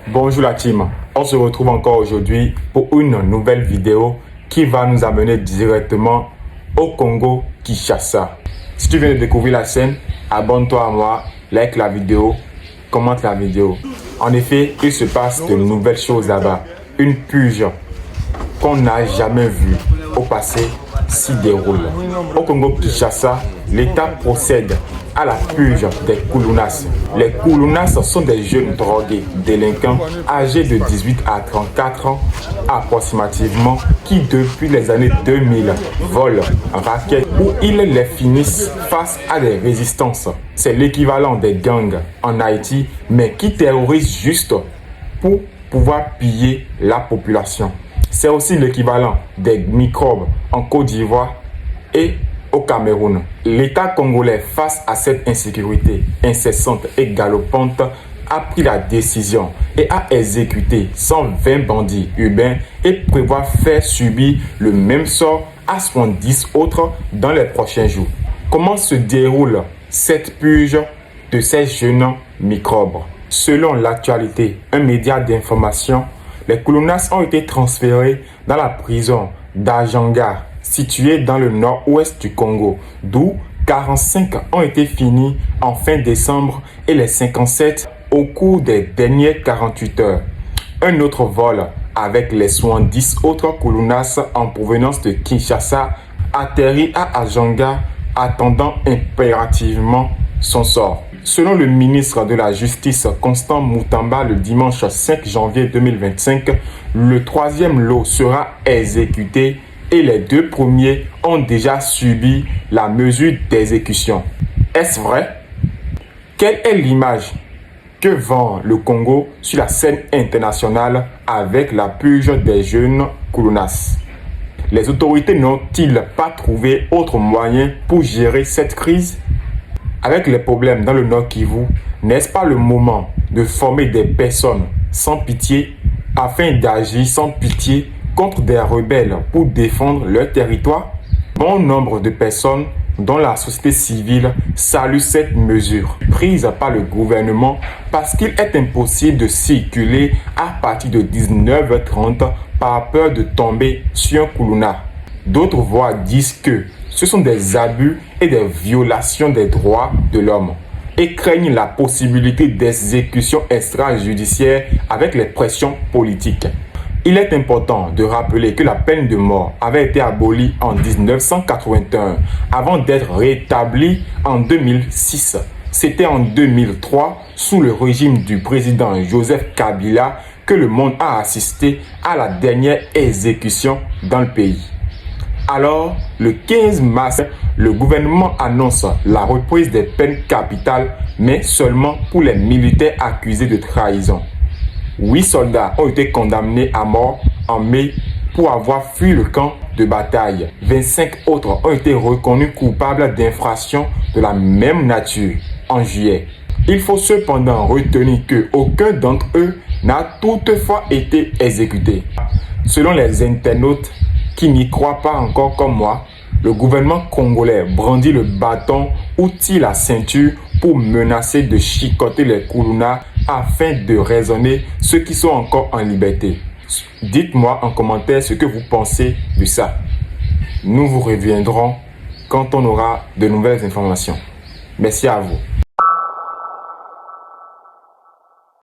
Bonjour la team, on se retrouve encore aujourd'hui pour une nouvelle vidéo qui va nous amener directement au Congo Kinshasa. Si tu viens de découvrir la chaîne, abonne-toi à moi, like la vidéo, commente la vidéo. En effet, il se passe de nouvelles choses là-bas. Une purge qu'on n'a jamais vue au passé s'y déroule. Au Congo Kinshasa, l'État procède à la purge des Kulunas. Les Kulunas sont des jeunes drogués, délinquants, âgés de 18 à 34 ans approximativement, qui depuis les années 2000 volent, raquettent ou ils les finissent face à des résistances. C'est l'équivalent des gangs en Haïti, mais qui terrorisent juste pour pouvoir piller la population. C'est aussi l'équivalent des microbes en Côte d'Ivoire et au Cameroun. L'État congolais, face à cette insécurité incessante et galopante, a pris la décision et a exécuté 120 bandits urbains et prévoit faire subir le même sort à 70 autres dans les prochains jours. Comment se déroule cette purge de ces jeunes microbes? Selon l'actualité, un média d'information, les Kulunas ont été transférés dans la prison d'Ajanga, située dans le nord-ouest du Congo, d'où 45 ont été finis en fin décembre et les 57 au cours des dernières 48 heures. Un autre vol avec les 70 autres Kulunas en provenance de Kinshasa atterrit à Ajanga, attendant impérativement son sort. Selon le ministre de la Justice Constant Moutamba, le dimanche 5 janvier 2025, le troisième lot sera exécuté et les deux premiers ont déjà subi la mesure d'exécution. Est-ce vrai? Quelle est l'image que vend le Congo sur la scène internationale avec la purge des jeunes Kulunas? Les autorités n'ont-ils pas trouvé autre moyen pour gérer cette crise? Avec les problèmes dans le Nord Kivu, n'est-ce pas le moment de former des personnes sans pitié afin d'agir sans pitié contre des rebelles pour défendre leur territoire? Bon nombre de personnes dont la société civile salue cette mesure prise par le gouvernement parce qu'il est impossible de circuler à partir de 19h30 par peur de tomber sur un Kuluna. D'autres voix disent que ce sont des abus et des violations des droits de l'homme et craignent la possibilité d'exécution extrajudiciaire avec les pressions politiques. Il est important de rappeler que la peine de mort avait été abolie en 1981 avant d'être rétablie en 2006. C'était en 2003, sous le régime du président Joseph Kabila, que le monde a assisté à la dernière exécution dans le pays. Alors, le 15 mars, le gouvernement annonce la reprise des peines capitales, mais seulement pour les militaires accusés de trahison. 8 soldats ont été condamnés à mort en mai pour avoir fui le camp de bataille. 25 autres ont été reconnus coupables d'infractions de la même nature en juillet. Il faut cependant retenir qu'aucun d'entre eux n'a toutefois été exécuté. Selon les internautes qui n'y croient pas encore comme moi, le gouvernement congolais brandit le bâton ou tire la ceinture pour menacer de chicoter les Kulunas afin de raisonner ceux qui sont encore en liberté. Dites-moi en commentaire ce que vous pensez de ça. Nous vous reviendrons quand on aura de nouvelles informations. Merci à vous.